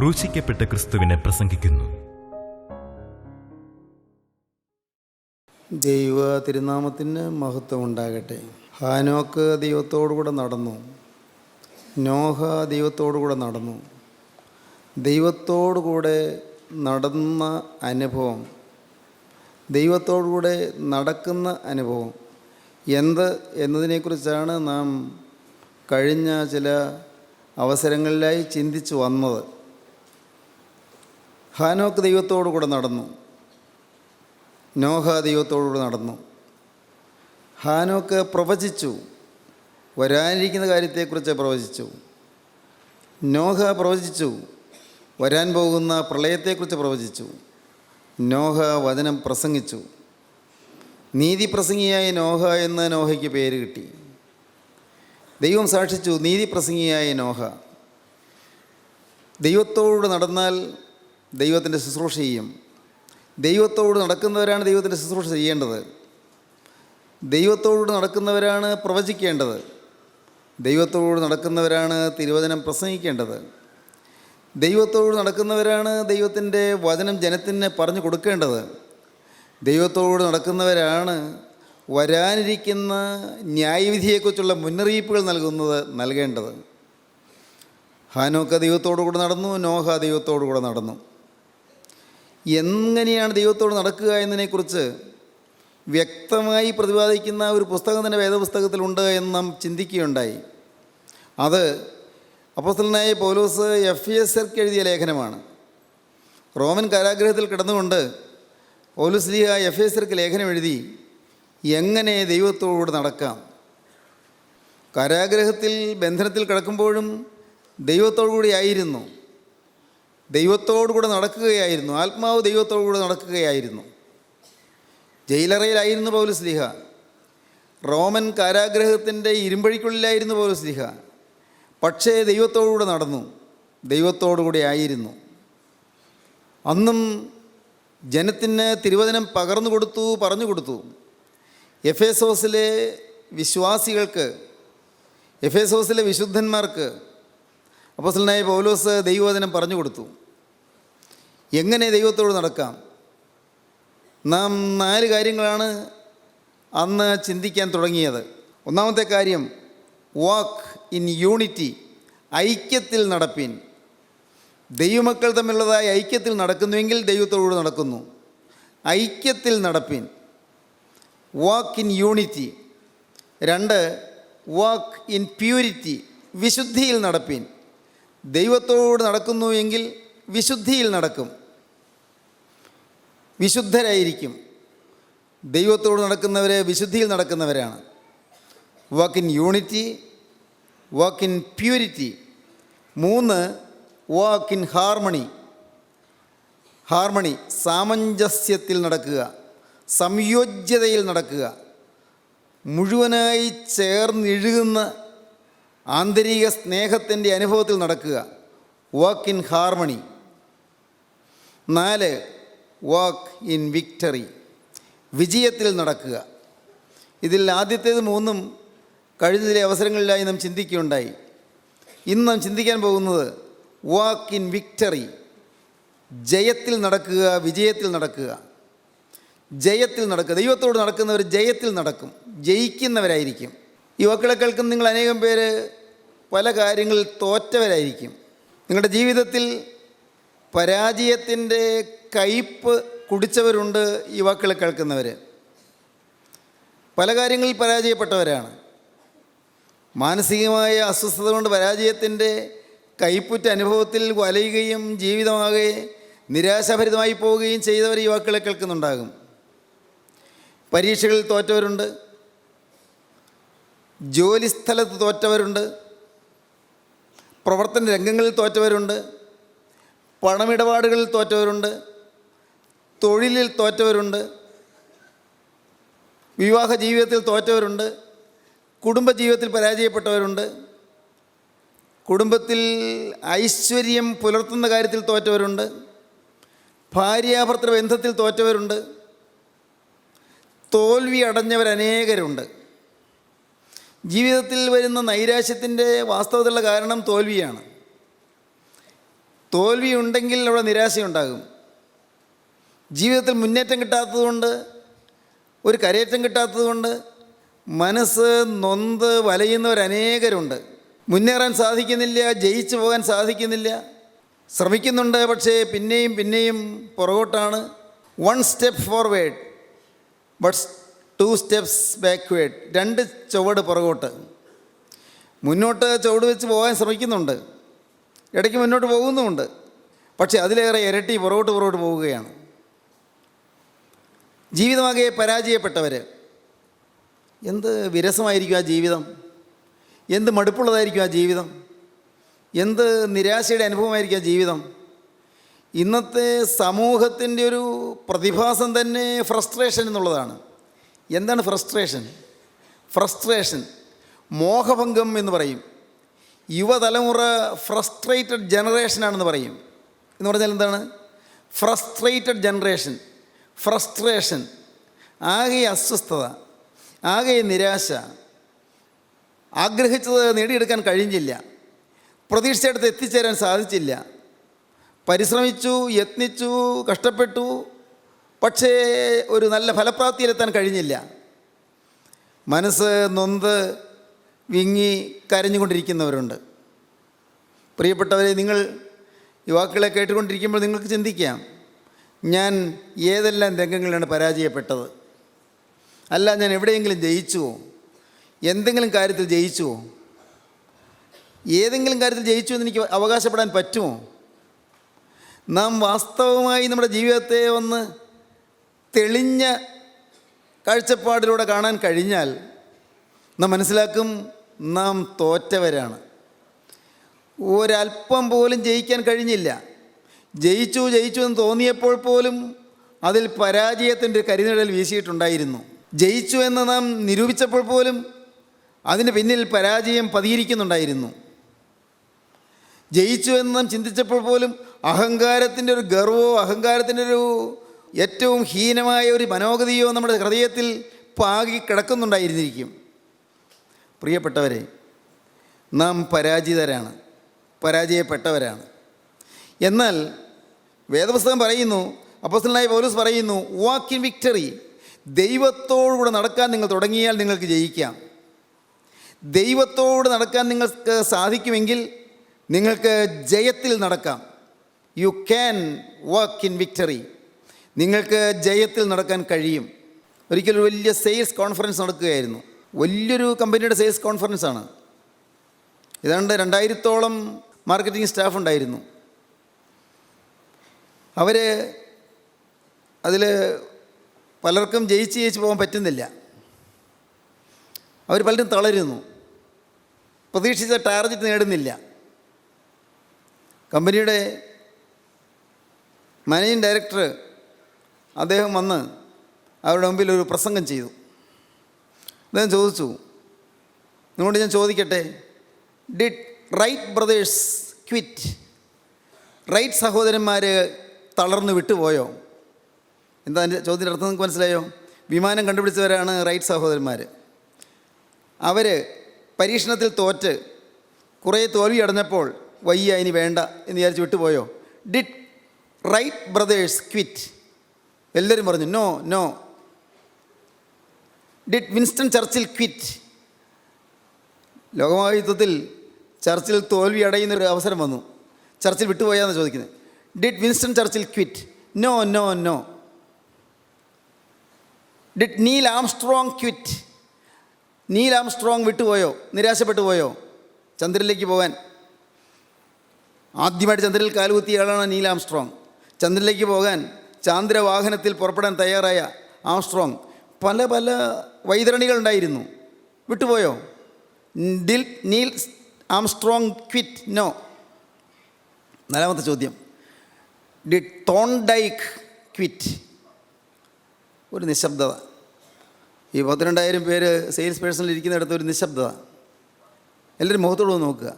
ക്രൂശിക്കപ്പെട്ട ക്രിസ്തുവിനെ പ്രസംഗിക്കുന്നു. ദൈവ തിരുനാമത്തിന് മഹത്വം ഉണ്ടാകട്ടെ. ഹാനോക്ക് ദൈവത്തോടുകൂടെ നടന്നു. നോഹ ദൈവത്തോടുകൂടെ നടന്നു. ദൈവത്തോടുകൂടെ നടന്ന അനുഭവം, ദൈവത്തോടുകൂടെ നടക്കുന്ന അനുഭവം എന്നതിനെക്കുറിച്ചാണ് നാം കഴിഞ്ഞ ചില അവസരങ്ങളിലായി ചിന്തിച്ചു വന്നത്. ഹാനോക്ക് ദൈവത്തോടുകൂടെ നടന്നു. നോഹ ദൈവത്തോടുകൂടെ നടന്നു. ഹാനോക്ക് പ്രവചിച്ചു, വരാനിരിക്കുന്ന കാര്യത്തെക്കുറിച്ച് പ്രവചിച്ചു. നോഹ പ്രവചിച്ചു, വരാൻ പോകുന്ന പ്രളയത്തെക്കുറിച്ച് പ്രവചിച്ചു. നോഹ വചനം പ്രസംഗിച്ചു. നീതി പ്രസംഗിയായ നോഹ എന്ന് നോഹയ്ക്ക് പേര് കിട്ടി. ദൈവം സാക്ഷിച്ചു, നീതി പ്രസംഗിയായ നോഹ. ദൈവത്തോട് നടന്നാൽ ദൈവത്തിൻ്റെ ശുശ്രൂഷ ചെയ്യും. ദൈവത്തോട് നടക്കുന്നവരാണ് ദൈവത്തിൻ്റെ ശുശ്രൂഷ ചെയ്യേണ്ടത്. ദൈവത്തോട് നടക്കുന്നവരാണ് പ്രവചിക്കേണ്ടത്. ദൈവത്തോട് നടക്കുന്നവരാണ് തിരുവചനം പ്രസംഗിക്കേണ്ടത്. ദൈവത്തോട് നടക്കുന്നവരാണ് ദൈവത്തിൻ്റെ വചനം ജനത്തിന് പറഞ്ഞു കൊടുക്കേണ്ടത്. ദൈവത്തോട് നടക്കുന്നവരാണ് വരാനിരിക്കുന്ന ന്യായവിധിയെക്കുറിച്ചുള്ള മുന്നറിയിപ്പുകൾ നൽകേണ്ടത്. ഹാനോക്ക് ദൈവത്തോടുകൂടെ നടന്നു. നോഹ ദൈവത്തോടുകൂടെ നടന്നു. എങ്ങനെയാണ് ദൈവത്തോട് നടക്കുക എന്നതിനെക്കുറിച്ച് വ്യക്തമായി പ്രതിപാദിക്കുന്ന ഒരു പുസ്തകം തന്നെ വേദപുസ്തകത്തിലുണ്ട് എന്ന് നാം ചിന്തിക്കുകയുണ്ടായി. അത് അപ്പോസ്തലനായ പൗലോസ് എഫെസ്യർക്ക് എഴുതിയ ലേഖനമാണ്. റോമൻ കാരാഗൃഹത്തിൽ കിടന്നുകൊണ്ട് പൗലോസ് ശ്ലീഹ എഫെസ്യർക്ക് ലേഖനം എഴുതി, എങ്ങനെ ദൈവത്തോട് നടക്കാം. കാരാഗൃഹത്തിൽ ബന്ധനത്തിൽ കിടക്കുമ്പോഴും ദൈവത്തോടുകൂടി ആയിരുന്നു. ദൈവത്തോടുകൂടെ നടക്കുകയായിരുന്നു. ആത്മാവ് ദൈവത്തോടുകൂടെ നടക്കുകയായിരുന്നു. ജയിലറയിലായിരുന്നു പൗലോസ് ശ്ലീഹ. റോമൻ കാരാഗൃഹത്തിൻ്റെ ഇരുമ്പഴിക്കുള്ളിലായിരുന്നു പൗലോസ് ശ്ലീഹ. പക്ഷേ ദൈവത്തോടുകൂടെ നടന്നു. ദൈവത്തോടുകൂടി ആയിരുന്നു. അന്നും ജനത്തിന് തിരുവചനം പറഞ്ഞു കൊടുത്തു. എഫേസോസിലെ വിശ്വാസികൾക്ക്, എഫേസോസിലെ വിശുദ്ധന്മാർക്ക് അപ്പോസ്തലനായ പൗലോസ് ദൈവവചനം പറഞ്ഞു കൊടുത്തു. എങ്ങനെ ദൈവത്തോട് നടക്കാം? നാം 4 കാര്യങ്ങളാണ് അന്ന് ചിന്തിക്കാൻ തുടങ്ങിയത്. ഒന്നാമത്തെ കാര്യം, വാക്ക് ഇൻ യൂണിറ്റി, ഐക്യത്തിൽ നടപ്പിൻ. ദൈവമക്കൾ തമ്മിലുള്ളതായ ഐക്യത്തിൽ നടക്കുന്നുവെങ്കിൽ ദൈവത്തോട് നടക്കുന്നു. ഐക്യത്തിൽ നടപ്പിൻ, walk in unity. 2, walk in purity, വിശുദ്ധിയിൽ നടപ്പിൻ. ദൈവത്തോട് നടക്കുന്നു എങ്കിൽ വിശുദ്ധിയിൽ നടക്കും, വിശുദ്ധരായിരിക്കും. ദൈവത്തോട് നടക്കുന്നവരെ വിശുദ്ധിയിൽ നടക്കുന്നവരാണ്. Walk in unity, walk in purity. 3, walk in harmony. സാമഞ്ജസ്യത്തിൽ നടക്കുക, സംയോജ്യതയിൽ നടക്കുക, മുഴുവനായി ചേർന്നിഴുകുന്ന ആന്തരിക സ്നേഹത്തിൻ്റെ അനുഭവത്തിൽ നടക്കുക, walk in harmony. 4, walk in victory, വിജയത്തിൽ നടക്കുക. ഇതിൽ ആദ്യത്തേത് 3 കഴിഞ്ഞ ചില അവസരങ്ങളിലായി നാം ചിന്തിക്കുകയുണ്ടായി. ഇന്ന് നാം ചിന്തിക്കാൻ പോകുന്നത് വാക്ക് ഇൻ വിക്ടറി, ജയത്തിൽ നടക്കുക, വിജയത്തിൽ നടക്കുക. ജയത്തിൽ നടക്കുക. ദൈവത്തോട് നടക്കുന്നവർ ജയത്തിൽ നടക്കും, ജയിക്കുന്നവരായിരിക്കും. ഈ വാക്കുകളെ കേൾക്കുന്ന നിങ്ങൾ അനേകം പേര് പല കാര്യങ്ങളിൽ തോറ്റവരായിരിക്കും. നിങ്ങളുടെ ജീവിതത്തിൽ പരാജയത്തിൻ്റെ കയ്പ് കുടിച്ചവരുണ്ട്. ഈ വാക്കുകളെ കേൾക്കുന്നവർ പല കാര്യങ്ങളിൽ പരാജയപ്പെട്ടവരാണ്. മാനസികമായ അസ്വസ്ഥത കൊണ്ട് പരാജയത്തിൻ്റെ കയ്പുറ്റ അനുഭവത്തിൽ വലയുകയും ജീവിതമാകെ നിരാശാഭരിതമായി പോവുകയും ചെയ്തവർ ഈ വാക്കുകളെ കേൾക്കുന്നുണ്ടാകും. പരീക്ഷകളിൽ തോറ്റവരുണ്ട്, ജോലിസ്ഥലത്ത് തോറ്റവരുണ്ട്, പ്രവർത്തന രംഗങ്ങളിൽ തോറ്റവരുണ്ട്, പണമിടപാടുകളിൽ തോറ്റവരുണ്ട്, തൊഴിലിൽ തോറ്റവരുണ്ട്, വിവാഹ ജീവിതത്തിൽ തോറ്റവരുണ്ട്, കുടുംബജീവിതത്തിൽ പരാജയപ്പെട്ടവരുണ്ട്, കുടുംബത്തിൽ ഐശ്വര്യം പുലർത്തുന്ന കാര്യത്തിൽ തോറ്റവരുണ്ട്, ഭാര്യാഭർത്തൃ ബന്ധത്തിൽ തോറ്റവരുണ്ട്, തോൽവി അടഞ്ഞവരനേകരുണ്ട്. ജീവിതത്തിൽ വരുന്ന നൈരാശ്യത്തിൻ്റെ വാസ്തവത്തിലുള്ള കാരണം തോൽവിയാണ്. തോൽവി ഉണ്ടെങ്കിൽ അവിടെ നിരാശയുണ്ടാകും. ജീവിതത്തിൽ മുന്നേറ്റം കിട്ടാത്തതുകൊണ്ട്, ഒരു കരയേറ്റം കിട്ടാത്തതുകൊണ്ട് മനസ്സ് നൊന്ത് വലയുന്നവരനേകരുണ്ട്. മുന്നേറാൻ സാധിക്കുന്നില്ല, ജയിച്ചു പോകാൻ സാധിക്കുന്നില്ല, ശ്രമിക്കുന്നുണ്ട്, പക്ഷേ പിന്നെയും പിന്നെയും പുറകോട്ടാണ്. 1 step forward but 2 steps backward. 2 ചുവട് പുറകോട്ട്. മുന്നോട്ട് ചുവട് വെച്ച് പോകാൻ ശ്രമിക്കുന്നുണ്ട്, ഇടയ്ക്ക് മുന്നോട്ട് പോകുന്നുമുണ്ട്, പക്ഷേ അതിലേറെ ഇരട്ടി പുറകോട്ട് പോവുകയാണ്. ജീവിതമാകെ പരാജയപ്പെട്ടവർ. എന്ത് വിരസമായിരിക്കും ആ ജീവിതം, എന്ത് മടുപ്പുള്ളതായിരിക്കും ആ ജീവിതം, എന്ത് നിരാശയുടെ അനുഭവമായിരിക്കും ആ ജീവിതം. ഇന്നത്തെ സമൂഹത്തിൻ്റെ ഒരു പ്രതിഭാസം തന്നെ ഫ്രസ്ട്രേഷൻ എന്നുള്ളതാണ്. എന്താണ് ഫ്രസ്ട്രേഷൻ? മോഹഭംഗം എന്ന് പറയും. യുവതലമുറ ഫ്രസ്ട്രേറ്റഡ് ജനറേഷനാണെന്ന് പറയും. എന്ന് പറഞ്ഞാൽ എന്താണ്? ഫ്രസ്ട്രേറ്റഡ് ജനറേഷൻ, ഫ്രസ്ട്രേഷൻ, ആകെ അസ്വസ്ഥത, ആകെ നിരാശ, ആഗ്രഹിച്ചത് നേടിയെടുക്കാൻ കഴിഞ്ഞില്ല, പ്രതീക്ഷിച്ചിടത്ത് എത്തിച്ചേരാൻ സാധിച്ചില്ല, പരിശ്രമിച്ചു, യത്നിച്ചു, കഷ്ടപ്പെട്ടു, പക്ഷേ ഒരു നല്ല ഫലപ്രാപ്തിയിലെത്താൻ കഴിഞ്ഞില്ല. മനസ്സ് നൊന്ത് വിങ്ങി കരഞ്ഞുകൊണ്ടിരിക്കുന്നവരുണ്ട്. പ്രിയപ്പെട്ടവരെ, നിങ്ങൾ യുവാക്കളെ കേട്ടുകൊണ്ടിരിക്കുമ്പോൾ നിങ്ങൾക്ക് ചിന്തിക്കാം, ഞാൻ ഏതെല്ലാം രംഗങ്ങളിലാണ് പരാജയപ്പെട്ടത്? അല്ല, ഞാൻ എവിടെയെങ്കിലും ജയിച്ചുവോ? എന്തെങ്കിലും കാര്യത്തിൽ ജയിച്ചുവോ? ഏതെങ്കിലും കാര്യത്തിൽ ജയിച്ചു എന്ന് എനിക്ക് അവകാശപ്പെടാൻ പറ്റുമോ? നാം വാസ്തവമായി നമ്മുടെ ജീവിതത്തെ ഒന്ന് തെളിഞ്ഞ കാഴ്ചപ്പാടിലൂടെ കാണാൻ കഴിഞ്ഞാൽ നാം മനസ്സിലാക്കും, നാം തോറ്റവരാണ്. ഒരല്പം പോലും ജയിക്കാൻ കഴിഞ്ഞില്ല. ജയിച്ചു എന്ന് തോന്നിയപ്പോൾ പോലും അതിൽ പരാജയത്തിൻ്റെ കരിനിഴൽ വീശിയിട്ടുണ്ടായിരുന്നു. ജയിച്ചു എന്ന് നാം നിരൂപിച്ചപ്പോൾ പോലും അതിന് പിന്നിൽ പരാജയം പതിയിരിക്കുന്നുണ്ടായിരുന്നു. ജയിച്ചു എന്ന് നാം ചിന്തിച്ചപ്പോൾ പോലും അഹങ്കാരത്തിൻ്റെ ഒരു ഗർവോ, അഹങ്കാരത്തിൻ്റെ ഒരു ഏറ്റവും ഹീനമായ ഒരു മനോഗതിയോ നമ്മുടെ ഹൃദയത്തിൽ പാകി കിടക്കുന്നുണ്ടായിരുന്നിരിക്കും. പ്രിയപ്പെട്ടവരെ, നാം പരാജയപ്പെട്ടവരാണ്. എന്നാൽ വേദപുസ്തകം പറയുന്നു, അപ്പോസ്തലനായ പൗലോസ് പറയുന്നു, വാക്ക് ഇൻ വിക്ടറി. ദൈവത്തോടുകൂടെ നടക്കാൻ നിങ്ങൾ തുടങ്ങിയാൽ നിങ്ങൾക്ക് ജയിക്കാം. ദൈവത്തോട് നടക്കാൻ നിങ്ങൾക്ക് സാധിക്കുമെങ്കിൽ നിങ്ങൾക്ക് ജയത്തിൽ നടക്കാം. You can walk in victory. നിങ്ങൾക്ക് ജയത്തിൽ നടക്കാൻ കഴിയും. ഒരിക്കലൊരു വലിയ സെയിൽസ് കോൺഫറൻസ് നടക്കുകയായിരുന്നു. വലിയൊരു കമ്പനിയുടെ സെയിൽസ് കോൺഫറൻസാണ്. ഏതാണ്ട് 2000-ഓളം മാർക്കറ്റിംഗ് സ്റ്റാഫ് ഉണ്ടായിരുന്നു. അവർ അതിൽ പലർക്കും ജയിച്ച് പോകാൻ പറ്റുന്നില്ല. അവർ പലരും തളരുന്നു, പ്രതീക്ഷിച്ച ടാർഗറ്റ് നേടുന്നില്ല. കമ്പനിയുടെ മാനേജിങ് ഡയറക്ടർ അദ്ദേഹം വന്ന് അവരുടെ മുമ്പിൽ ഒരു പ്രസംഗം ചെയ്തു. അദ്ദേഹം ചോദിച്ചു, നിങ്ങളോട് ഞാൻ ചോദിക്കട്ടെ, did Wright brothers quit? Wright സഹോദരന്മാർ തളർന്ന് വിട്ടുപോയോ? എന്താ എൻ്റെ ചോദ്യത്തിൻ്റെ അർത്ഥം നിങ്ങൾക്ക് മനസ്സിലായോ? വിമാനം കണ്ടുപിടിച്ചവരാണ് റൈറ്റ് സഹോദരന്മാർ. അവർ പരീക്ഷണത്തിൽ തോറ്റ് കുറേ തോൽവി അടഞ്ഞപ്പോൾ വയ്യ, ഇനി വേണ്ട എന്ന് വിചാരിച്ച് വിട്ടുപോയോ? Did Wright brothers quit? എല്ലാവരും പറഞ്ഞു no. Did Winston Churchill quit? ലോകമഹായുദ്ധത്തിൽ ചർച്ചിൽ തോൽവി അടയുന്നൊരു അവസരം വന്നു. ചർച്ചിൽ വിട്ടുപോയാന്ന് ചോദിക്കുന്നത്. Did Winston Churchill quit? No. Did Neil Armstrong quit? Neil Armstrong വിട്ടുപോയോ? നിരാശപ്പെട്ടു പോയോ ചന്ദ്രനിലേക്ക് പോകാൻ? ആദ്യമായിട്ട് ചന്ദ്രനിൽ കാലുകുത്തിയ ആളാണ് നീൽ ആംസ്ട്രോങ്. ചന്ദ്രനിലേക്ക് പോകാൻ ചാന്ദ്രവാഹനത്തിൽ പുറപ്പെടാൻ തയ്യാറായ ആംസ്ട്രോങ്. പല വൈതരണികളുണ്ടായിരുന്നു. വിട്ടുപോയോ? Neil Armstrong quit? നോ. 4ാമത്തെ ചോദ്യം, ഡിഡ് തോൺഡൈക്ക് ക്വിറ്റ്? ഒരു നിശബ്ദത. ഈ 12,000 പേര് സെയിൽസ് പേഴ്സണിൽ ഇരിക്കുന്നിടത്ത് ഒരു നിശബ്ദത. എല്ലാവരും മുഖത്തോട് നോക്കുക.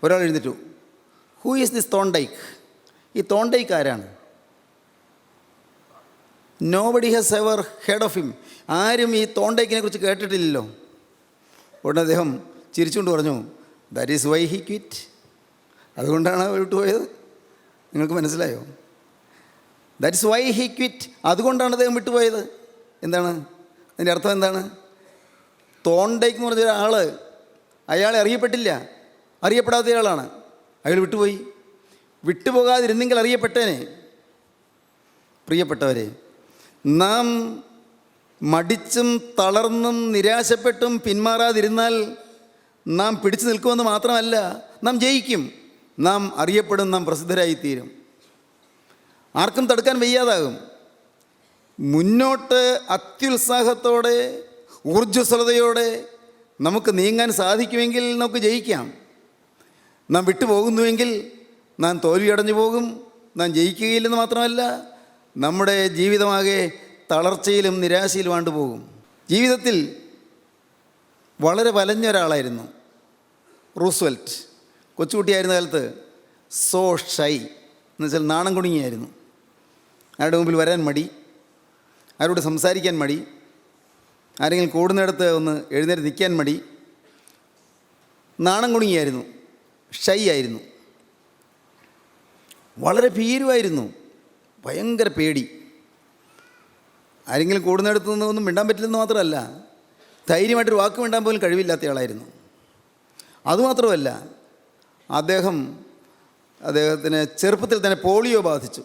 ഒരാൾ എഴുന്നേറ്റു, ഹൂ ഈസ് ദിസ് തോൺഡൈക്ക്? ഈ തോൺഡൈക്ക് ആരാണ്? Nobody has ever head of him. ആരും ഈ തോൺഡൈക്കിനെ കുറിച്ച് കേട്ടിട്ടില്ലല്ലോ. ഉടനെ അദ്ദേഹം ചിരിച്ചുകൊണ്ട് പറഞ്ഞു, that is why he quit. അതുകൊണ്ടാണ് വിട്ടുപോയത്. നിങ്ങൾക്ക് മനസ്സിലായോ? That's why he quit. അതുകൊണ്ടാണ് അദ്ദേഹം വിട്ടുപോയത്. എന്താണ് അതിൻ്റെ അർത്ഥം? എന്താണ്? തോണ്ടേക്ക് എന്ന് പറഞ്ഞ ഒരാൾ, അയാളെ അറിയപ്പെട്ടില്ല, അറിയപ്പെടാത്ത ഒരാളാണ്. അയാൾ വിട്ടുപോയി. വിട്ടുപോകാതിരുന്നെങ്കിൽ അറിയപ്പെട്ടേനെ. പ്രിയപ്പെട്ടവരെ, നാം മടിച്ചും തളർന്നും നിരാശപ്പെട്ടും പിന്മാറാതിരുന്നാൽ നാം പിടിച്ചു നിൽക്കുമെന്ന് മാത്രമല്ല, നാം ജയിക്കും, നാം അറിയപ്പെടും, നാം പ്രസിദ്ധരായിത്തീരും. ആർക്കും തടുക്കാൻ വയ്യാതാകും. മുന്നോട്ട് അത്യുത്സാഹത്തോടെ ഊർജ്ജസ്വലതയോടെ നമുക്ക് നീങ്ങാൻ സാധിക്കുമെങ്കിൽ നമുക്ക് ജയിക്കാം. നാം വിട്ടുപോകുന്നുവെങ്കിൽ നാം തോൽവിയടഞ്ഞു പോകും, നാം ജയിക്കുകയില്ലെന്ന് മാത്രമല്ല, നമ്മുടെ ജീവിതമാകെ തളർച്ചയിലും നിരാശയിലുമാണ്ട് പോകും. ജീവിതത്തിൽ വളരെ വലഞ്ഞ ഒരാളായിരുന്നു റൂസ്വെൽറ്റ്. കൊച്ചുകുട്ടിയായിരുന്ന കാലത്ത് സോ ഷൈ എന്ന് വെച്ചാൽ നാണം കുണുങ്ങിയായിരുന്നു. ആരുടെ മുമ്പിൽ വരാൻ മടി, ആരോട് സംസാരിക്കാൻ മടി, ആരെങ്കിലും കൂടുന്നിടത്ത് ഒന്ന് എഴുന്നേറ്റ് നിൽക്കാൻ മടി, നാണം കുണുങ്ങിയായിരുന്നു, ഷൈ ആയിരുന്നു, വളരെ ഭീരുവായിരുന്നു, ഭയങ്കര പേടി. ആരെങ്കിലും കൂടുന്നിടത്തു നിന്ന് ഒന്നും മിണ്ടാൻ പറ്റില്ലെന്ന് മാത്രമല്ല, ധൈര്യമായിട്ടൊരു വാക്ക് മിണ്ടാൻ പോലും കഴിവില്ലാത്ത ആളായിരുന്നു. അതുമാത്രമല്ല, അദ്ദേഹത്തിന് ചെറുപ്പത്തിൽ തന്നെ പോളിയോ ബാധിച്ചു.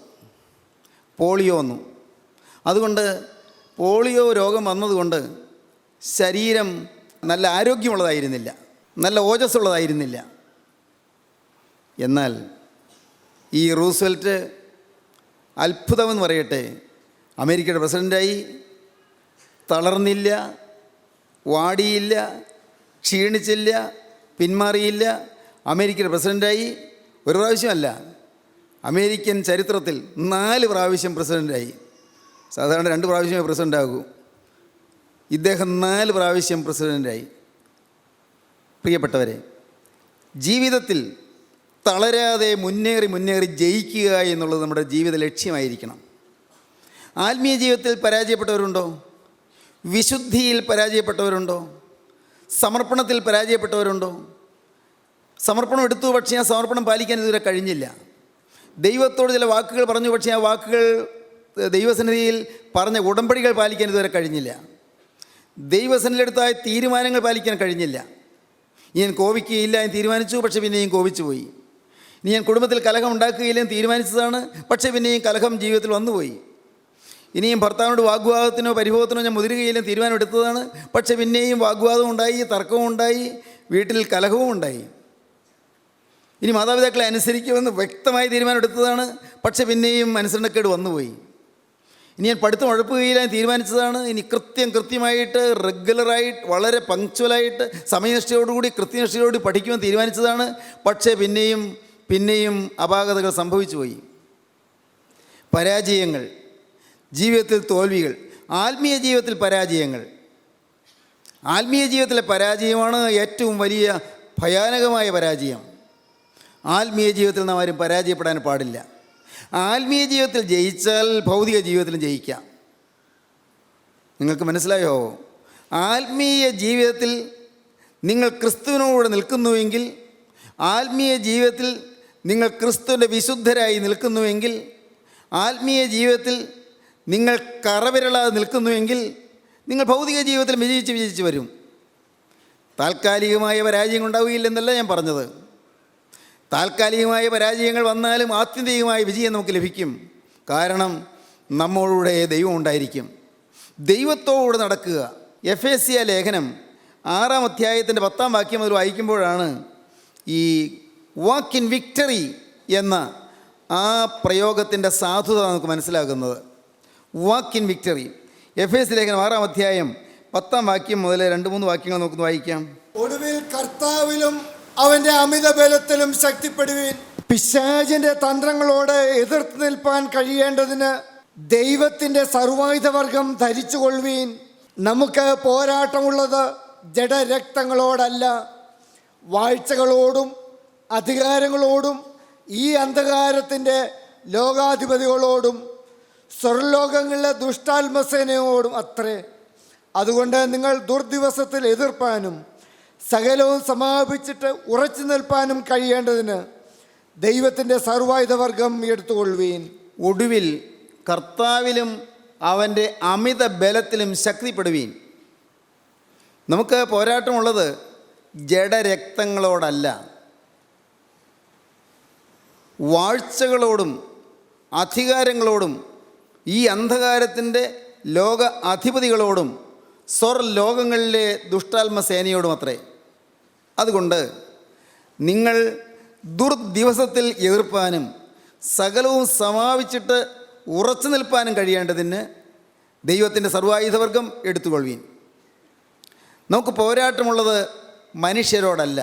പോളിയോ വന്നു. അതുകൊണ്ട് പോളിയോ രോഗം വന്നതുകൊണ്ട് ശരീരം നല്ല ആരോഗ്യമുള്ളതായിരുന്നില്ല, നല്ല ഓജസ്സുള്ളതായിരുന്നില്ല. എന്നാൽ ഈ റൂസ്വെൽറ്റ് അത്ഭുതമെന്ന് പറയട്ടെ, അമേരിക്കയുടെ പ്രസിഡൻ്റായി. തളർന്നില്ല, വാടിയില്ല, ക്ഷീണിച്ചില്ല, പിന്മാറിയില്ല. അമേരിക്കയുടെ പ്രസിഡൻ്റായി. ഒരു പ്രാവശ്യമല്ല, അമേരിക്കൻ ചരിത്രത്തിൽ 4 പ്രാവശ്യം പ്രസിഡൻ്റായി. സാധാരണ 2 പ്രാവശ്യമേ പ്രസിഡൻ്റാകൂ. ഇദ്ദേഹം 4 പ്രാവശ്യം പ്രസിഡൻ്റായി. പ്രിയപ്പെട്ടവരെ, ജീവിതത്തിൽ തളരാതെ മുന്നേറി ജയിക്കുക എന്നുള്ളത് നമ്മുടെ ജീവിത ലക്ഷ്യമായിരിക്കണം. ആത്മീയ ജീവിതത്തിൽ പരാജയപ്പെട്ടവരുണ്ടോ? വിശുദ്ധിയിൽ പരാജയപ്പെട്ടവരുണ്ടോ? സമർപ്പണത്തിൽ പരാജയപ്പെട്ടവരുണ്ടോ? സമർപ്പണം എടുത്തു, പക്ഷേ ആ സമർപ്പണം പാലിക്കാൻ ഇതുവരെ കഴിഞ്ഞില്ല. ദൈവത്തോട് ചില വാക്കുകൾ പറഞ്ഞു, പക്ഷേ ആ വാക്കുകൾ ദൈവസന്നിധിയിൽ പറഞ്ഞ ഉടമ്പടികൾ പാലിക്കാൻ ഇതുവരെ കഴിഞ്ഞില്ല. ദൈവസന്നിധിയിലെടുത്തായ തീരുമാനങ്ങൾ പാലിക്കാൻ കഴിഞ്ഞില്ല. ഞാൻ കോപിക്കുകയില്ല എന്ന് തീരുമാനിച്ചു, പക്ഷേ പിന്നെയും കോപിച്ചു പോയി. ഇനി ഞാൻ കുടുംബത്തിൽ കലഹം ഉണ്ടാക്കുകയില്ലെന്ന് തീരുമാനിച്ചതാണ്, പക്ഷേ പിന്നെയും കലഹം ജീവിതത്തിൽ വന്നുപോയി. ഇനിയും ഭർത്താവിനോട് വാഗ്വാദത്തിനോ പരിഭവത്തിനോ ഞാൻ മുതിരുകയില്ലെന്ന് തീരുമാനമെടുത്തതാണ്, പക്ഷേ പിന്നെയും വാഗ്വാദവും ഉണ്ടായി, തർക്കവും ഉണ്ടായി, വീട്ടിൽ കലഹവും ഉണ്ടായി. ഇനി മാതാപിതാക്കളെ അനുസരിക്കുമെന്ന് വ്യക്തമായി തീരുമാനമെടുത്തതാണ്, പക്ഷേ പിന്നെയും അനുസരണക്കേട് വന്നുപോയി. ഇനി ഞാൻ പഠിത്തം ഉഴപ്പുകയില്ല എന്ന് തീരുമാനിച്ചതാണ്, ഇനി കൃത്യമായിട്ട് റെഗുലറായിട്ട് വളരെ പങ്ക്ച്വലായിട്ട് സമയനിഷ്ഠയോടുകൂടി കൃത്യനിഷ്ഠയോടുകൂടി പഠിക്കുമെന്ന് തീരുമാനിച്ചതാണ്, പക്ഷേ പിന്നെയും അപാകതകൾ സംഭവിച്ചു പോയി. പരാജയങ്ങൾ, ജീവിതത്തിൽ തോൽവികൾ, ആത്മീയ ജീവിതത്തിൽ പരാജയങ്ങൾ. ആത്മീയ ജീവിതത്തിലെ പരാജയമാണ് ഏറ്റവും വലിയ ഭയാനകമായ പരാജയം. ആത്മീയ ജീവിതത്തിൽ നാം ആരും പരാജയപ്പെടാൻ പാടില്ല. ആത്മീയ ജീവിതത്തിൽ ജയിച്ചാൽ ഭൗതിക ജീവിതത്തിലും ജയിക്കാം. നിങ്ങൾക്ക് മനസ്സിലായോ? ആത്മീയ ജീവിതത്തിൽ നിങ്ങൾ ക്രിസ്തുവിനോട് നിൽക്കുന്നുവെങ്കിൽ, ആത്മീയ ജീവിതത്തിൽ നിങ്ങൾ ക്രിസ്തുവിൻ്റെ വിശുദ്ധരായി നിൽക്കുന്നുവെങ്കിൽ, ആത്മീയ ജീവിതത്തിൽ നിങ്ങൾ കറവിരളാതെ നിൽക്കുന്നുവെങ്കിൽ നിങ്ങൾ ഭൗതിക ജീവിതത്തിൽ വിജയിച്ച് വരും. താൽക്കാലികമായ പരാജയം ഉണ്ടാവുകയില്ലെന്നല്ല ഞാൻ പറഞ്ഞത്. താൽക്കാലികമായ പരാജയങ്ങൾ വന്നാലും ആത്യന്തികമായ വിജയം നമുക്ക് ലഭിക്കും. കാരണം നമ്മളുടെ ദൈവം ഉണ്ടായിരിക്കും. ദൈവത്തോട് നടക്കുക. എഫേസ്യ ലേഖനം 6-ാം അധ്യായത്തിൻ്റെ 10-ാം വാക്യം മുതൽ വായിക്കുമ്പോഴാണ് ഈ വാക്ക് ഇൻ വിക്ടറി എന്ന ആ പ്രയോഗത്തിൻ്റെ സാധുത നമുക്ക് മനസ്സിലാകുന്നത്. വാക്ക് ഇൻ വിക്ടറി. എഫേസ്യ ലേഖനം 6-ാം അധ്യായം 10-ാം വാക്യം മുതൽ 2-3 വാക്യങ്ങൾ നമുക്ക് വായിക്കാം. ഒടുവിൽ കർത്താവിലും അവൻ്റെ അമിത ബലത്തിലും ശക്തിപ്പെടുവീൻ. പിശാചിന്റെ തന്ത്രങ്ങളോട് എതിർത്ത് നിൽപ്പാൻ കഴിയേണ്ടതിന് ദൈവത്തിൻ്റെ സർവായുധവർഗം ധരിച്ചുകൊള്ളുവീൻ. നമുക്ക് പോരാട്ടമുള്ളത് ജഡരക്തങ്ങളോടല്ല, വാഴ്ചകളോടും അധികാരങ്ങളോടും ഈ അന്ധകാരത്തിൻ്റെ ലോകാധിപതികളോടും സ്വർലോകങ്ങളിലെ ദുഷ്ടാത്മസേനയോടും അത്രേ. അതുകൊണ്ട് നിങ്ങൾ ദുർദിവസത്തിൽ എതിർപ്പാനും സകലവും സമാപിച്ചിട്ട് ഉറച്ചു നിൽപ്പാനും കഴിയേണ്ടതിന് ദൈവത്തിൻ്റെ സർവായുധവർഗം എടുത്തുകൊള്ളുവീൻ. ഒടുവിൽ കർത്താവിലും അവൻ്റെ അമിത ബലത്തിലും ശക്തിപ്പെടുവീൻ. നമുക്ക് പോരാട്ടമുള്ളത് ജഡരക്തങ്ങളോടല്ല, വാഴ്ചകളോടും അധികാരങ്ങളോടും ഈ അന്ധകാരത്തിൻ്റെ ലോക അധിപതികളോടും സ്വർലോകങ്ങളിലെ ദുഷ്ടാത്മസേനയോടും അത്രേ. അതുകൊണ്ട് നിങ്ങൾ ദുർദിവസത്തിൽ എതിർപ്പാനും സകലവും സമാപിച്ചിട്ട് ഉറച്ചു നിൽപ്പാനും കഴിയേണ്ടതിന് ദൈവത്തിൻ്റെ സർവായുധവർഗം എടുത്തുകൊള്ളുവീൻ. നമുക്ക് പോരാട്ടമുള്ളത് മനുഷ്യരോടല്ല,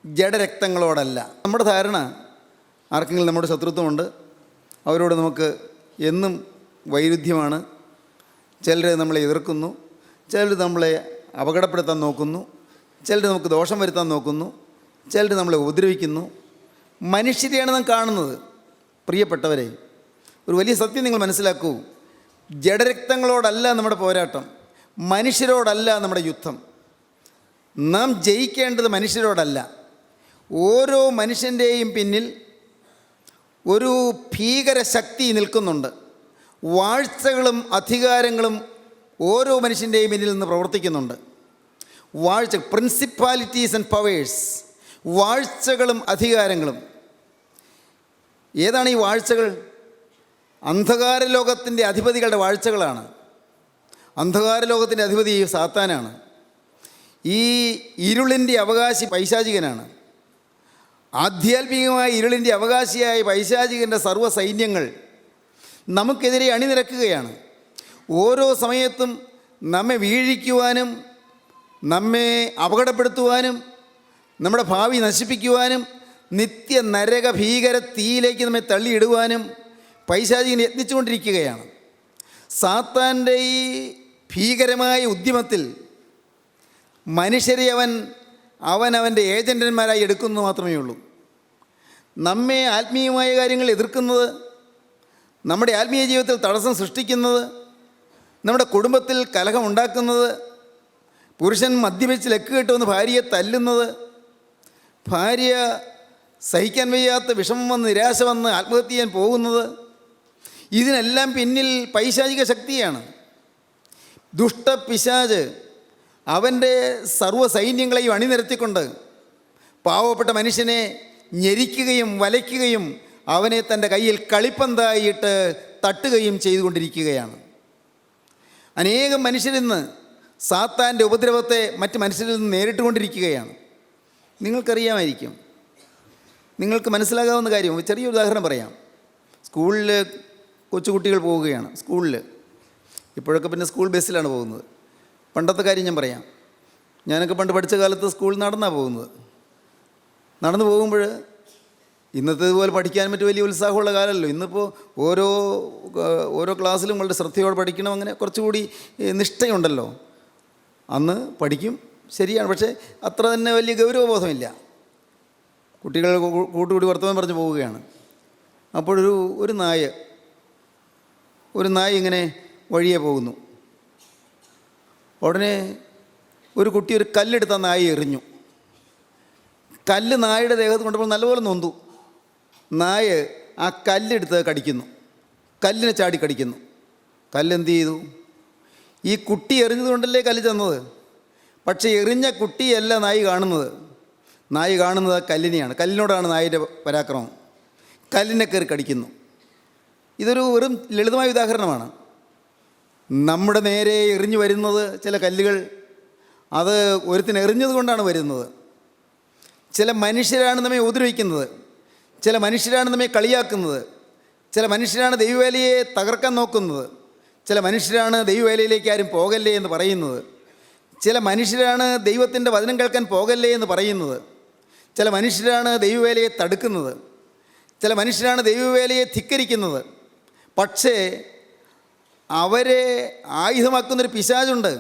ജഡരക്തങ്ങളോടല്ല. നമ്മുടെ ധാരണ ആർക്കെങ്കിലും നമ്മുടെ ശത്രുത്വമുണ്ട്, അവരോട് നമുക്ക് എന്നും വൈരുദ്ധ്യമാണ്. ചിലർ നമ്മളെ എതിർക്കുന്നു, ചിലർ നമ്മളെ അപകടപ്പെടുത്താൻ നോക്കുന്നു, ചിലർ നമുക്ക് ദോഷം വരുത്താൻ നോക്കുന്നു, ചിലർ നമ്മളെ ഉപദ്രവിക്കുന്നു. മനുഷ്യരെയാണ് നാം കാണുന്നത്. പ്രിയപ്പെട്ടവരെ, ഒരു വലിയ സത്യം നിങ്ങൾ മനസ്സിലാക്കൂ. ജഡരക്തങ്ങളോടല്ല നമ്മുടെ പോരാട്ടം, മനുഷ്യരോടല്ല നമ്മുടെ യുദ്ധം. നാം ജയിക്കേണ്ടത് മനുഷ്യരോടല്ല. ഓരോ മനുഷ്യൻ്റെയും പിന്നിൽ ഒരു ഭീകരശക്തി നിൽക്കുന്നുണ്ട്. വാഴ്ചകളും അധികാരങ്ങളും ഓരോ മനുഷ്യൻ്റെയും പിന്നിൽ നിന്ന് പ്രവർത്തിക്കുന്നുണ്ട്. പ്രിൻസിപ്പാലിറ്റീസ് ആൻഡ് പവേഴ്സ്, വാഴ്ചകളും അധികാരങ്ങളും. ഏതാണ് ഈ വാഴ്ചകൾ? അന്ധകാര ലോകത്തിൻ്റെ അധിപതികളുടെ വാഴ്ചകളാണ്. അന്ധകാര ലോകത്തിൻ്റെ അധിപതി സാത്താനാണ്. ഈ ഇരുളിൻ്റെ അവകാശി പൈശാചികനാണ്. ആധ്യാത്മികമായ ഇരുളിൻ്റെ അവകാശിയായ പൈശാചികൻ്റെ സർവ്വ സൈന്യങ്ങൾ നമുക്കെതിരെ അണിനിരക്കുകയാണ്. ഓരോ സമയത്തും നമ്മെ വീഴിക്കുവാനും, നമ്മെ അപകടപ്പെടുത്തുവാനും, നമ്മുടെ ഭാവി നശിപ്പിക്കുവാനും, നിത്യ നരക ഭീകര തീയിലേക്ക് നമ്മെ തള്ളിയിടുവാനും പൈശാചികൻ യത്നിച്ചുകൊണ്ടിരിക്കുകയാണ്. സാത്താൻ്റെ ഈ ഭീകരമായ ഉദ്യമത്തിൽ മനുഷ്യരെ അവൻ്റെ ഏജൻറ്റന്മാരായി എടുക്കുന്നു മാത്രമേ ഉള്ളൂ. നമ്മെ ആത്മീയമായ കാര്യങ്ങൾ എതിർക്കുന്നത്, നമ്മുടെ ആത്മീയ ജീവിതത്തിൽ തടസ്സം സൃഷ്ടിക്കുന്നത്, നമ്മുടെ കുടുംബത്തിൽ കലഹമുണ്ടാക്കുന്നത്, പുരുഷൻ മദ്യപിച്ച് ലക്ക് കെട്ടുവന്ന് ഭാര്യയെ തല്ലുന്നത്, ഭാര്യ സഹിക്കാൻ വയ്യാത്ത വിഷമം വന്ന് നിരാശ വന്ന് ആത്മഹത്യ ചെയ്യാൻ പോകുന്നത്, ഇതിനെല്ലാം പിന്നിൽ പൈശാചിക ശക്തിയാണ്. ദുഷ്ടപിശാച് അവൻ്റെ സർവ്വ സൈന്യങ്ങളെയും അണിനിരത്തിക്കൊണ്ട് പാവപ്പെട്ട മനുഷ്യനെ ഞെരിക്കുകയും വലയ്ക്കുകയും അവനെ തൻ്റെ കയ്യിൽ കളിപ്പന്തായിട്ട് തട്ടുകയും ചെയ്തുകൊണ്ടിരിക്കുകയാണ്. അനേകം മനുഷ്യരിന്ന് സാത്താൻ്റെ ഉപദ്രവത്തെ മറ്റ് മനുഷ്യരിൽ നിന്ന് നേരിട്ടുകൊണ്ടിരിക്കുകയാണ്. നിങ്ങൾക്കറിയാമായിരിക്കും, നിങ്ങൾക്ക് മനസ്സിലാകാവുന്ന കാര്യം ചെറിയൊരു ഉദാഹരണം പറയാം. സ്കൂളിൽ കൊച്ചുകുട്ടികൾ പോവുകയാണ്. സ്കൂളിൽ ഇപ്പോഴൊക്കെ പിന്നെ സ്കൂൾ ബസ്സിലാണ് പോകുന്നത്. പണ്ടത്തെ കാര്യം ഞാൻ പറയാം. ഞാനൊക്കെ പണ്ട് പഠിച്ച കാലത്ത് സ്കൂളിൽ നടന്നാണ് പോകുന്നത്. നടന്നു പോകുമ്പോൾ ഇന്നത്തേതുപോലെ പഠിക്കാൻ പറ്റും വലിയ ഉത്സാഹമുള്ള കാലമല്ലോ. ഇന്നിപ്പോൾ ഓരോ ക്ലാസ്സിലും വളരെ ശ്രദ്ധയോടെ പഠിക്കണം, അങ്ങനെ കുറച്ചുകൂടി നിഷ്ഠയുണ്ടല്ലോ. അന്ന് പഠിക്കും, ശരിയാണ്, പക്ഷേ അത്ര തന്നെ വലിയ ഗൗരവബോധമില്ല. കുട്ടികൾ കൂട്ടുകൂടി വർത്തമാനം പറഞ്ഞ് പോവുകയാണ്. അപ്പോഴൊരു നായ ഇങ്ങനെ വഴിയെ പോകുന്നു. ഉടനെ ഒരു കുട്ടി ഒരു കല്ലെടുത്ത് ആ നായ എറിഞ്ഞു. കല്ല് നായയുടെ ദേഹത്ത് കൊണ്ടപ്പോൾ നല്ലപോലെ നൊന്തു. നായ ആ കല്ലെടുത്ത് കടിക്കുന്നു, കല്ലിനെ ചാടി കടിക്കുന്നു. കല്ലെന്ത് ചെയ്തു? ഈ കുട്ടി എറിഞ്ഞത് കൊണ്ടല്ലേ കല്ല് ചെന്നത്. പക്ഷേ എറിഞ്ഞ കുട്ടിയല്ല നായി കാണുന്നത്. നായി കാണുന്നത് ആ കല്ലിനെയാണ്. കല്ലിനോടാണ് നായയുടെ പരാക്രമം. കല്ലിനെ കയറി കടിക്കുന്നു. ഇതൊരു വെറും ലളിതമായ ഉദാഹരണമാണ്. നമ്മുടെ നേരെ എറിഞ്ഞു വരുന്നത് ചില കല്ലുകൾ, അത് ഒരുത്തിന് എറിഞ്ഞത് കൊണ്ടാണ് വരുന്നത്. ചില മനുഷ്യരാണ് നമ്മെ ഉപദ്രവിക്കുന്നത്, ചില മനുഷ്യരാണ് നമ്മെ കളിയാക്കുന്നത്, ചില മനുഷ്യരാണ് ദൈവവേലയെ തകർക്കാൻ നോക്കുന്നത്, ചില മനുഷ്യരാണ് ദൈവവേലയിലേക്ക് ആരും പോകല്ലേ എന്ന് പറയുന്നത്, ചില മനുഷ്യരാണ് ദൈവത്തിൻ്റെ വചനം കേൾക്കാൻ പോകല്ലേ എന്ന് പറയുന്നത്, ചില മനുഷ്യരാണ് ദൈവവേലയെ തടുക്കുന്നത്, ചില മനുഷ്യരാണ് ദൈവവേലയെ ധിക്കരിക്കുന്നത്. പക്ഷേ അവരെ ആയുധമാക്കുന്നൊരു പിശാചുണ്ട്.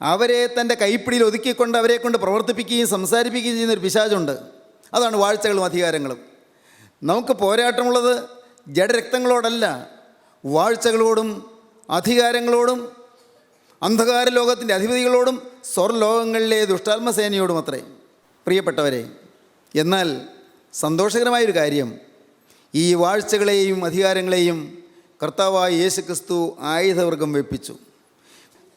അവരെ തൻ്റെ കൈപ്പിടിയിൽ ഒതുക്കിക്കൊണ്ട് അവരെ കൊണ്ട് പ്രവർത്തിപ്പിക്കുകയും സംസാരിപ്പിക്കുകയും ചെയ്യുന്നൊരു പിശാചുണ്ട്. അതാണ് വാഴ്ചകളും അധികാരങ്ങളും. നമുക്ക് പോരാട്ടമുള്ളത് ജഡരക്തങ്ങളോടല്ല, വാഴ്ചകളോടും അധികാരങ്ങളോടും അന്ധകാര ലോകത്തിൻ്റെ സന്തോഷകരമായൊരു കാര്യം, ഈ വാഴ്ചകളെയും അധികാരങ്ങളെയും കർത്താവായ യേശു ക്രിസ്തു ആയുധവർഗം വെപ്പിച്ചു.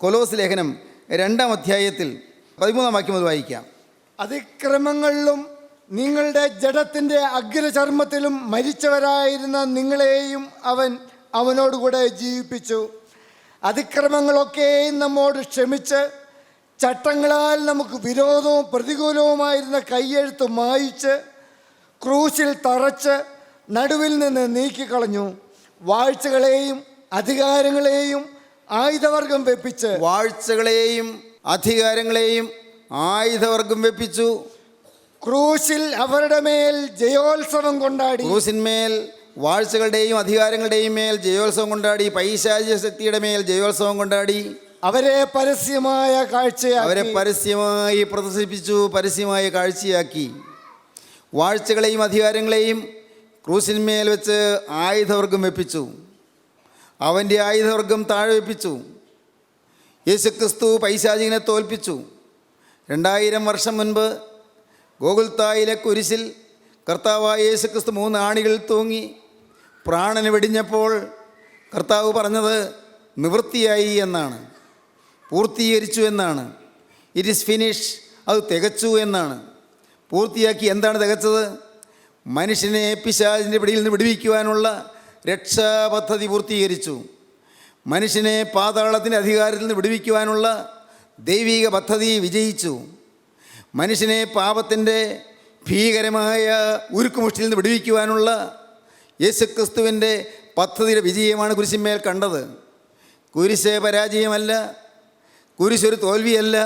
കൊലോസ് ലേഖനം 2-ാം അധ്യായത്തിൽ 13-ാം വാക്യം അത് വായിക്കാം. അതിക്രമങ്ങളിലും നിങ്ങളുടെ ജഡത്തിൻ്റെ അഗ്രചർമ്മത്തിലും മരിച്ചവരായിരുന്ന നിങ്ങളെയും അവനോടുകൂടെ ജീവിപ്പിച്ചു. അതിക്രമങ്ങളൊക്കെയും നമ്മോട് ക്ഷമിച്ച് ചട്ടങ്ങളാൽ നമുക്ക് വിരോധവും പ്രതികൂലവുമായിരുന്ന കയ്യെഴുത്ത് മായിച്ച് ക്രൂശിൽ തറച്ച് നടുവിൽ നിന്ന് നീക്കിക്കളഞ്ഞു. വാഴ്ചകളെയും അധികാരങ്ങളെയും ആയുധവർഗം വെപ്പിച്ച് വാഴ്ചകളെയും അധികാരങ്ങളെയും ആയുധവർഗം വെപ്പിച്ചു. ക്രൂശിൽ അവരുടെ മേൽ ജയോത്സവം കൊണ്ടാടി. ക്രൂശിന്മേൽ വാഴ്ചകളുടെയും അധികാരങ്ങളുടെയും മേൽ ജയോത്സവം കൊണ്ടാടി. പൈശാചിക ശക്തിയുടെ മേൽ ജയോത്സവം കൊണ്ടാടി. അവരെ പരസ്യമായി പ്രദർശിപ്പിച്ചു, പരസ്യമായ കാഴ്ചയാക്കി. വാഴ്ചകളെയും അധികാരങ്ങളെയും ക്രൂശിന്മേൽ വെച്ച് ആയുധവർഗം വെപ്പിച്ചു. അവൻ്റെ ആയുധവർഗം താഴെ വെപ്പിച്ചു. യേശുക്രിസ്തു പൈശാചികനെ തോൽപ്പിച്ചു. 2000 വർഷം മുൻപ് ഗോകുൽത്തായിലെ കുരിശിൽ കർത്താവായ യേശുക്രിസ്തു 3 ആണികളിൽ തൂങ്ങി പ്രാണന് വെടിഞ്ഞപ്പോൾ കർത്താവ് പറഞ്ഞത് നിവൃത്തിയായി എന്നാണ്, പൂർത്തീകരിച്ചു എന്നാണ്. ഇറ്റ് ഈസ് ഫിനിഷ്, അത് തികച്ചു എന്നാണ്. പൂർത്തിയാക്കി. എന്താണ് തികച്ചത്? മനുഷ്യനെ പിശാചിൻ്റെ പിടിയിൽ നിന്ന് വിടുവിക്കുവാനുള്ള രക്ഷാപദ്ധതി പൂർത്തീകരിച്ചു. മനുഷ്യനെ പാതാളത്തിൻ്റെ അധികാരത്തിൽ നിന്ന് വിടുവിക്കുവാനുള്ള ദൈവിക പദ്ധതി വിജയിച്ചു. മനുഷ്യനെ പാപത്തിൻ്റെ ഭീകരമായ ഉരുക്കുമുഷ്ടിയിൽ നിന്ന് വിടുവിക്കുവാനുള്ള യേശുക്രിസ്തുവിൻ്റെ പദ്ധതിയുടെ വിജയമാണ് കുരിശിന്മേൽ കണ്ടത്. കുരിശ് പരാജയമല്ല, കുരിശൊരു തോൽവിയല്ല.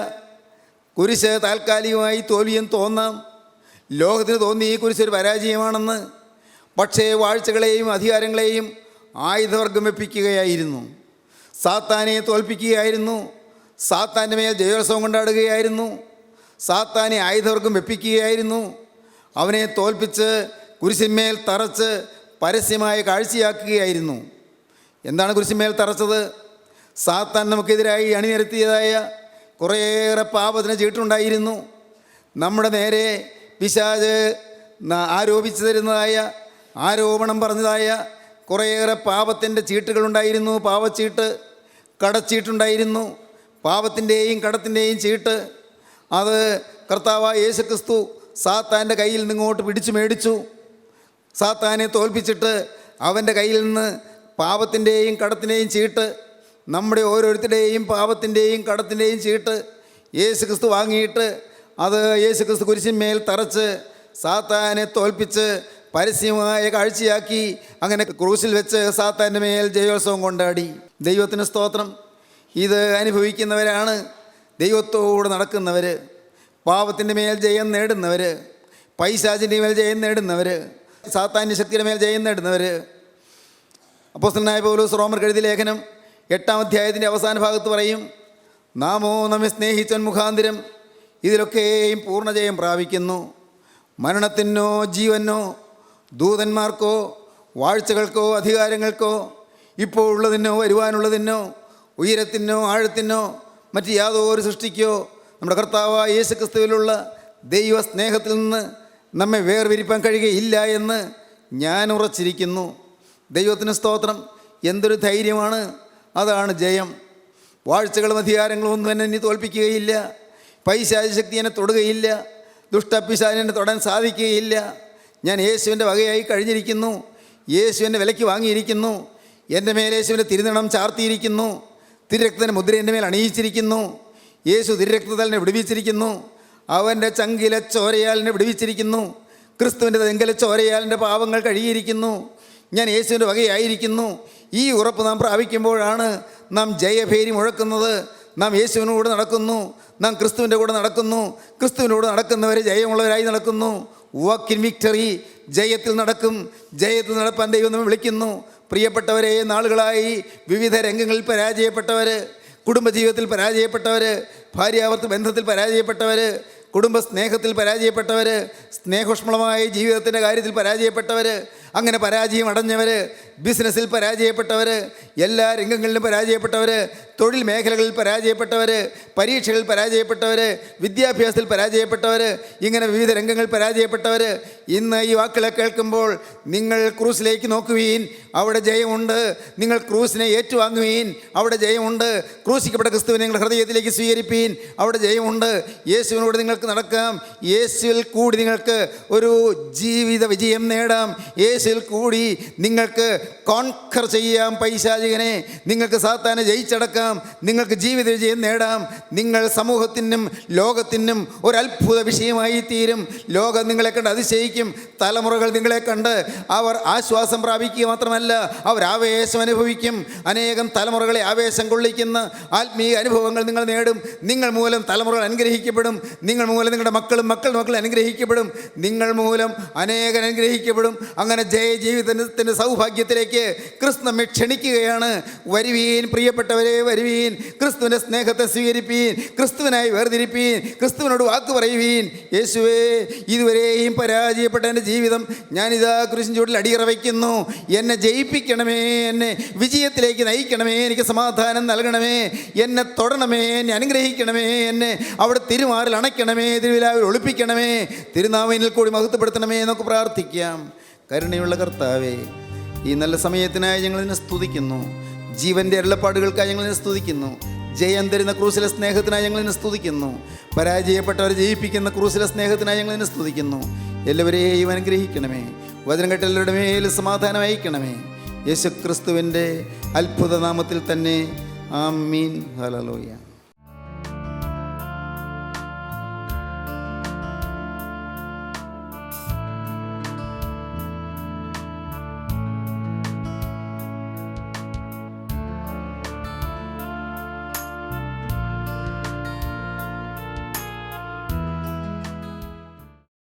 കുരിശ് താൽക്കാലികമായി തോൽവിയെന്ന് തോന്നാം, ലോകത്തിന് തോന്നി ഈ കുരിശൊരു പരാജയമാണെന്ന്. പക്ഷേ വാഴ്ചകളെയും അധികാരങ്ങളെയും ആയുധവർഗം വെപ്പിക്കുകയായിരുന്നു. സാത്താനെ തോൽപ്പിക്കുകയായിരുന്നു. സാത്താൻ്റെ മേൽ ജയോത്സവം കൊണ്ടാടുകയായിരുന്നു. സാത്താനെ ആയുധവർഗം വെപ്പിക്കുകയായിരുന്നു. അവനെ തോൽപ്പിച്ച് കുരിശിന്മേൽ തറച്ച് പരസ്യമായ കാഴ്ചയാക്കുകയായിരുന്നു. എന്താണ് കുരിശിന്മേൽ തറച്ചത്? സാത്താൻ നമുക്കെതിരായി അണിനിരത്തിയതായ കുറേയേറെ പാപത്തിന് ചീട്ടുണ്ടായിരുന്നു. നമ്മുടെ നേരെ പിശാച് ആരോപിച്ചു തരുന്നതായ, ആരോപണം പറഞ്ഞതായ കുറേയേറെ പാപത്തിൻ്റെ ചീട്ടുകളുണ്ടായിരുന്നു. പാവച്ചീട്ട്, കടച്ചീട്ടുണ്ടായിരുന്നു. പാപത്തിൻ്റെയും കടത്തിൻ്റെയും ചീട്ട് അത് കർത്താവായ യേശുക്രിസ്തു സാത്താൻ്റെ കയ്യിൽ നിന്നിങ്ങോട്ട് പിടിച്ചു മേടിച്ചു. സാത്താനെ തോൽപ്പിച്ചിട്ട് അവൻ്റെ കയ്യിൽ നിന്ന് പാപത്തിൻ്റെയും കടത്തിൻ്റെയും ചീട്ട്, നമ്മുടെ ഓരോരുത്തരുടെയും പാപത്തിൻ്റെയും കടത്തിൻ്റെയും ചീട്ട് യേശുക്രിസ്തു വാങ്ങിയിട്ട് അത് യേശുക്രിസ്തു കുരിശിന്മേൽ തറച്ച് സാത്താനെ തോൽപ്പിച്ച് പരസ്യമായ കാഴ്ചയാക്കി. അങ്ങനെ ക്രൂശിൽ വെച്ച് സാത്താൻ്റെ മേൽ ജയോത്സവം കൊണ്ടാടി. ദൈവത്തിന് സ്തോത്രം. ഇത് അനുഭവിക്കുന്നവരാണ് ദൈവത്തോട് നടക്കുന്നവർ, പാപത്തിൻ്റെ മേൽ ജയം നേടുന്നവർ, പൈശാചിൻ്റെ മേൽ ജയം നേടുന്നവർ, സാത്താന്യ ശക്തിയുടെ മേൽ ജയം നേടുന്നവർ. അപ്പോസ്തലനായ പൗലോസ് റോമർക്ക് എഴുതിയ ലേഖനം 8-ാം അധ്യായത്തിൻ്റെ അവസാന ഭാഗത്ത് പറയും, നാമോ നമ്മെ സ്നേഹിച്ചവൻ മുഖാന്തിരം ഇതിലൊക്കെയും പൂർണ്ണജയം പ്രാപിക്കുന്നു. മരണത്തിനോ ജീവനോ ദൂതന്മാർക്കോ വാഴ്ചകൾക്കോ അധികാരങ്ങൾക്കോ ഇപ്പോൾ ഉള്ളതിനോ വരുവാനുള്ളതിനോ ഉയരത്തിനോ ആഴത്തിനോ മറ്റ് യാതൊരു സൃഷ്ടിക്കോ നമ്മുടെ കർത്താവായ യേശുക്രിസ്തുവിലുള്ള ദൈവ സ്നേഹത്തിൽ നിന്ന് നമ്മെ വേർപിരിപ്പാൻ കഴിയുകയില്ല എന്ന് ഞാൻ ഉറച്ചിരിക്കുന്നു. ദൈവത്തിന് സ്തോത്രം. എന്തൊരു ധൈര്യമാണ്! അതാണ് ജയം. വാഴ്ചകളും അധികാരങ്ങളും ഒന്നും എന്നെ ഇനി തോൽപ്പിക്കുകയില്ല. പൈശാചിക ശക്തി എന്നെ തൊടുകയില്ല. ദുഷ്ടപിശാചിനെ എന്നെ തൊടാൻ സാധിക്കുകയില്ല. ഞാൻ യേശുവിൻ്റെ വകയായി കഴിഞ്ഞിരിക്കുന്നു. യേശു എന്നെ വിലയ്ക്ക് വാങ്ങിയിരിക്കുന്നു. എൻ്റെ മേൽ യേശുവിൻ്റെ തിരുനിണം ചാർത്തിയിരിക്കുന്നു. തിരുരക്തത്തിൻ്റെ മുദ്ര എൻ്റെ മേൽ അണിയിച്ചിരിക്കുന്നു. യേശു തിരുരക്തത്താൽ എന്നെ വിടുവിച്ചിരിക്കുന്നു. അവൻ്റെ ചങ്കിലെ ചോരയാൽ എന്നെ വിടുവിച്ചിരിക്കുന്നു. ക്രിസ്തുവിൻ്റെ തെങ്കലെ ചോരയാൽ എൻ്റെ പാപങ്ങൾ കഴുകിയിരിക്കുന്നു. ഞാൻ യേശുവിൻ്റെ വകയായിരിക്കുന്നു. ഈ ഉറപ്പ് നാം പ്രാപിക്കുമ്പോഴാണ് നാം ജയഭേരി മുഴക്കുന്നത്. നാം യേശുവിനോട് നടക്കുന്നു, നാം ക്രിസ്തുവിൻ്റെ കൂടെ നടക്കുന്നു. ക്രിസ്തുവിനോട് നടക്കുന്നവർ ജയമുള്ളവരായി നടക്കുന്നു. വാക്ക് ഇൻ വിക്ടറി, ജയത്തിൽ നടക്കും. ജയത്തിൽ നടപ്പാൻ ദൈവം നമ്മെ വിളിക്കുന്നു. പ്രിയപ്പെട്ടവരെ, നാളുകളായി വിവിധ രംഗങ്ങളിൽ പരാജയപ്പെട്ടവർ, കുടുംബജീവിതത്തിൽ പരാജയപ്പെട്ടവർ, ഭാര്യാഭർത്തൃ ബന്ധത്തിൽ പരാജയപ്പെട്ടവർ, കുടുംബ സ്നേഹത്തിൽ പരാജയപ്പെട്ടവർ, സ്നേഹോഷ്മളമായ ജീവിതത്തിൻ്റെ കാര്യത്തിൽ പരാജയപ്പെട്ടവർ, അങ്ങനെ പരാജയം അടഞ്ഞവർ, ബിസിനസ്സിൽ പരാജയപ്പെട്ടവർ, എല്ലാ രംഗങ്ങളിലും പരാജയപ്പെട്ടവർ, തൊഴിൽ മേഖലകളിൽ പരാജയപ്പെട്ടവർ, പരീക്ഷകളിൽ പരാജയപ്പെട്ടവർ, വിദ്യാഭ്യാസത്തിൽ പരാജയപ്പെട്ടവർ, ഇങ്ങനെ വിവിധ രംഗങ്ങളിൽ പരാജയപ്പെട്ടവർ, ഇന്ന് ഈ വാക്കുകളെ കേൾക്കുമ്പോൾ നിങ്ങൾ ക്രൂസിലേക്ക് നോക്കുവീൻ, അവിടെ ജയമുണ്ട്. നിങ്ങൾ ക്രൂസിനെ ഏറ്റുവാങ്ങുവീൻ, അവിടെ ജയമുണ്ട്. ക്രൂശിക്കപ്പെട്ട ക്രിസ്തുവിനെ നിങ്ങളുടെ ഹൃദയത്തിലേക്ക് സ്വീകരിപ്പീൻ, അവിടെ ജയമുണ്ട്. യേശുവിനോട് നിങ്ങൾക്ക് നടക്കാം. യേശുവിൽ കൂടി നിങ്ങൾക്ക് ഒരു ജീവിത വിജയം നേടാം. യേശുവിൽ കൂടി നിങ്ങൾക്ക് കോൺഖർ ചെയ്യാം പൈശാചികനെ. നിങ്ങൾക്ക് സാത്താനെ ജയിച്ചടക്കാം. നിങ്ങൾക്ക് ജീവിത വിജയം നേടാം. നിങ്ങൾ സമൂഹത്തിനും ലോകത്തിനും ഒരു അത്ഭുത വിഷയമായി തീരും. ലോകം നിങ്ങളെ കണ്ട് അതിശയിക്കും. തലമുറകൾ നിങ്ങളെ കണ്ട് അവർ ആശ്വാസം പ്രാപിക്കുക മാത്രമല്ല, അവർ ആവേശം അനുഭവിക്കും. അനേകം തലമുറകളെ ആവേശം കൊള്ളിക്കുന്ന ആത്മീയ അനുഭവങ്ങൾ നിങ്ങൾ നേടും. നിങ്ങൾ മൂലം തലമുറകൾ അനുഗ്രഹിക്കപ്പെടും. നിങ്ങൾ മൂലം നിങ്ങളുടെ മക്കളും മക്കൾ അനുഗ്രഹിക്കപ്പെടും. നിങ്ങൾ മൂലം അനേകൻ അനുഗ്രഹിക്കപ്പെടും. അങ്ങനെ ജീവിതത്തിൻ്റെ സൗഭാഗ്യത്തിലേക്ക് ക്രിസ്തു നമ്മെ ക്ഷണിക്കുകയാണ്. വരുവീൻ പ്രിയപ്പെട്ടവരെ, വരുവീൻ. ക്രിസ്തുവിൻ്റെ സ്നേഹത്തെ സ്വീകരിപ്പീൻ. ക്രിസ്തുവിനായി വേർതിരിപ്പീൻ. ക്രിസ്തുവിനോട് വാക്ക് പറയുവീൻ. യേശുവേ, ഇതുവരെയും പരാജയപ്പെട്ട എൻ്റെ ജീവിതം ഞാനിതാ കുരിശിൻ ചുവട്ടിൽ അടിയറ വയ്ക്കുന്നു. എന്നെ ജയിപ്പിക്കണമേ, എന്നെ വിജയത്തിലേക്ക് നയിക്കണമേ, എനിക്ക് സമാധാനം നൽകണമേ, എന്നെ തൊടണമേ, എന്നെ അനുഗ്രഹിക്കണമേ, എന്നെ അവിടെ തിരുമാറിൽ അണയ്ക്കണമേ, തിരുവിലാവിൽ ഒളിപ്പിക്കണമേ, തിരുനാമത്തിൽ കൂടി മഹത്വപ്പെടുത്തണമേ എന്നൊക്കെ പ്രാർത്ഥിക്കാം. കരുണയുള്ള കർത്താവേ, ഈ നല്ല സമയത്തിനായി ഞങ്ങളിതിനെ സ്തുതിക്കുന്നു. ജീവൻ്റെ അരുളപ്പാടുകൾക്കായി ഞങ്ങളിതിനെ സ്തുതിക്കുന്നു. ജയം തരുന്ന ക്രൂസിലെ സ്നേഹത്തിനായി ഞങ്ങളിതിനെ സ്തുതിക്കുന്നു. പരാജയപ്പെട്ടവരെ ജയിപ്പിക്കുന്ന ക്രൂസിലെ സ്നേഹത്തിനായി ഞങ്ങളിതിനെ സ്തുതിക്കുന്നു. എല്ലാവരെയും അനുഗ്രഹിക്കണമേ. വചനം കേട്ട എല്ലാവരുടെ മേൽ സമാധാനം അയക്കണമേ. യേശു ക്രിസ്തുവിൻ്റെ അത്ഭുത നാമത്തിൽ തന്നെ. ആമീൻ. ഹല്ലേലൂയ.